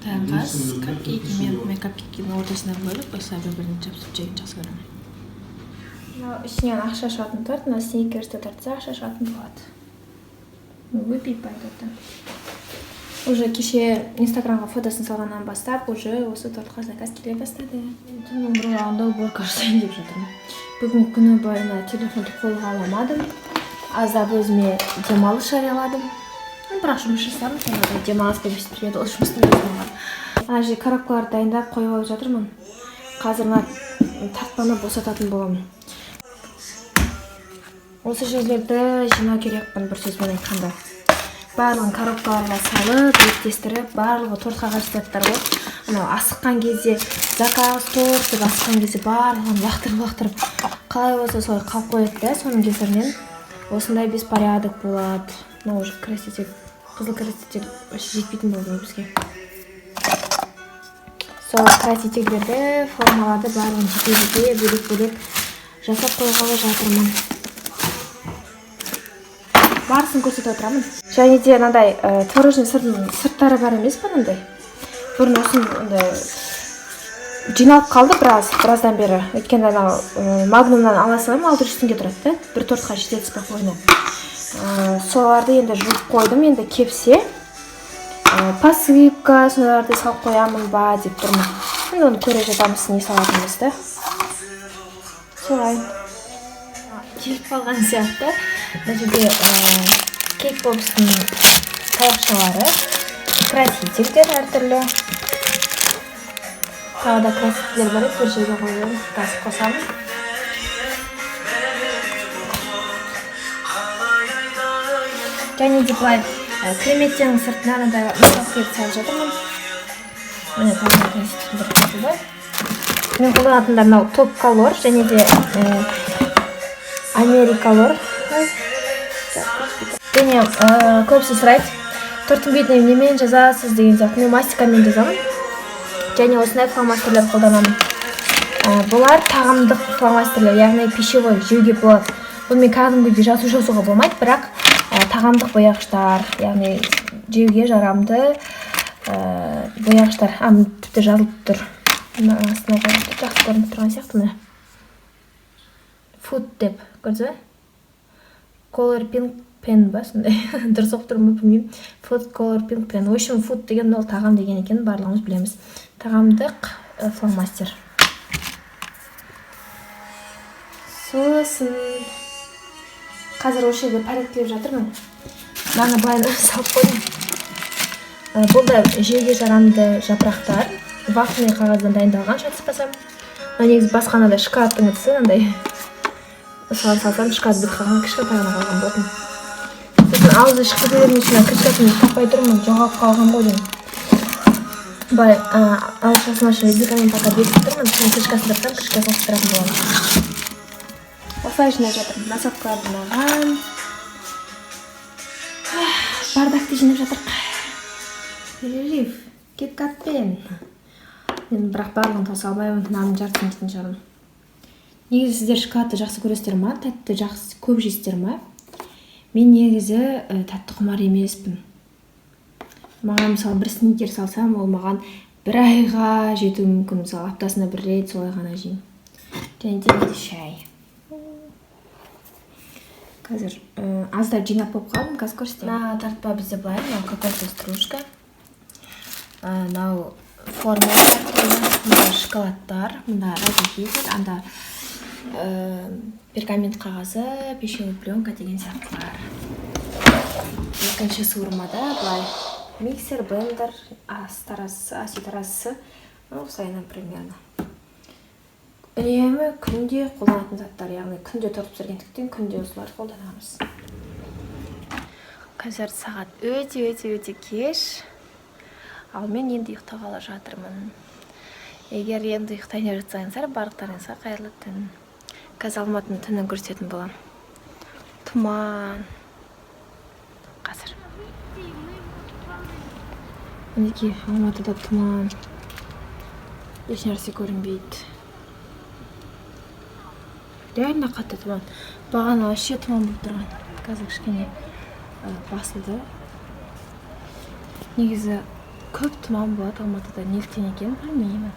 таңғас капкейки мен капкейкінің ортасынан бөліп осылай бір-бірін жабысып жеген жақсы көремін. Мынау ішінен ақша шығатын торт, мына сникерсті тартса ақша шығатын болады. Выпить пойдет. Уже кеше инстаграмға фотосын салғаннан бастап, уже осы тортқа заказ келе бастады. Түннің бір уақытында уборка жасайын деп жатырмын. Бүгін күні бойына телефонды қолға аламадым. Аздап өзіме демалыс жарияладым. Бірақ жұмыс жасадым, сонда демалыс деп естіледі, ол жұмыстың өзінен. Ана жерге коробкаларды дайындап қойып алып жатырмын. Қазір мына тартпаны босататын боламын. Осы жерлерді жинау керекпін, бір сөзбен айтқанда. Барлығын коробкаларға салып, беттестіріп, барлығы тортқа қажет заттар ғой. Анау асыққан кезде заказ торт деп асыққан кезде барлығын лақтырып қалай болса солай қалып қояды да, соның кесірінен осындай беспорядок болады. Мынау уже краситель, қызыл краситель жетпейтін болды бізге. Сол красительдерді, формаларды барлығын жеке бөлек жасап қойғалы жатырмын. Барысын көрсетіп отырамын. Және де мынандай творожный сырттары бар емес па мынандай. Бұрын осындай жиналып қалды біраздан бері. Өйткені анау Магнумнан ала салам 600 теңге тұрады да. Бір тортқа жетеді спокойно. Соларды енді жуып қойдым, енді кепсе посыпка соларды салып қоямын ба деп тұрмын. Енді оны көре жатамыз не салатынымыз да. Солай. Келіп қалған сияқты. Мына жерде кейк-бокстың таяқшалары, красительдер әртүрлі. Тағы да красительдер бар, бір жерге қойып газ қосамын. Және де былай креметтенің сыртына мынандай салфетка салып жатырмын. Міне тамақ красительдер қосылды. Мен қолданатындар мынау топ колор және де Америкалор. Және көбісі сұрайды, торттың бетіне немен жазасыз деген сияқты. Мен мастикамен жазамын. Және осындай фломастерлер қолданамын. Бұлар тағамдық фломастерлер, яғни пищевой жеуге болады. Бұнымен кәдімгідей жазуға болмайды, бірақ тағамдық бояғыштар, яғни жеуге жарамды бояғыштар. Тіпті жазылып тұр. Астына жақсы көрініп тұрған сияқты міне. Food деп көрді. Color pink pen ба сондай. Дұрыс оқып тұрмын ба білмеймін. Food color pink pen. В общем, food деген ол тағам деген екен, барлығымыз білеміз. Тағамдық фломастер. Сосын қазір осы жерде порядкілеп жатырмын. Мынаны былай салып қойдым. Бұл да жеуге жарамды жапырақтар. Вафельный қағаздан дайындалған, шатыспасам. Негізі басқаны да шоколадтың ыдысы андай. Осыған салсам шоколад бітіп қалған, кішкентайына қалған болатын. Сосын аузы шыққы берген үшін крышкасын таппай тұрмын, жоғалып қалған ғой деймін. Былай ауызшасына декамен пока бекітіп тұрмын, кейін крышкасын тапсам, крышкасын қыстыратын боламын. Осылай жинап жатырмын. Насадкаларды жинаған. Бардакты жинап жатырмық. Перерив, кеткатпен. Мен бірақ барлығын таса алмаймын, нанын жартысын жейтін шығармын. Негізі сіздер шоколадты жақсы көресіздер ма? Тәтті жақсы көп жейсіздер ма? Мен негізі тәтті құмар емеспін. Маған мысалы бір сникер салсам, ол маған бір айға жетуі мүмкін. Мысалы аптасына бір рет солай ғана жеймін. Және де шай. Қазір аздап жинап болып қалдым, қазір көрсетейін. Мына тартпа бізде былай, мынау кокосовый стружка. Мынау формалар, мына шоколадтар, мына разрезатель, анда пергамент қағазы, пищевая пленка деген сияқтылар. Екінші суырмада былай миксер, блендер, аситарасы, осылайынан примерно. Үнемі күнде қолданатын заттар, яғни күнде торт пісіргендіктен күнде осылар қолданамыз. Қазір сағат өте кеш. Ал мен енді ұйықтағалы жатырмын. Егер енді ұйықтайын деп жатсаңыздар, барлықтарыңызға қайырлы түн. Қазір Алматының түнін көрсететін боламын. Тұман. Қазір. Мінекей, Алматыда тұман. Ешнәрсе көрінбейді. Реально қатты тұман. Бағана вообще тұман болып тұрған. Қазір кішкене басылды. негізі көп тұман болады Алматыда, неліктен екенін білмеймін.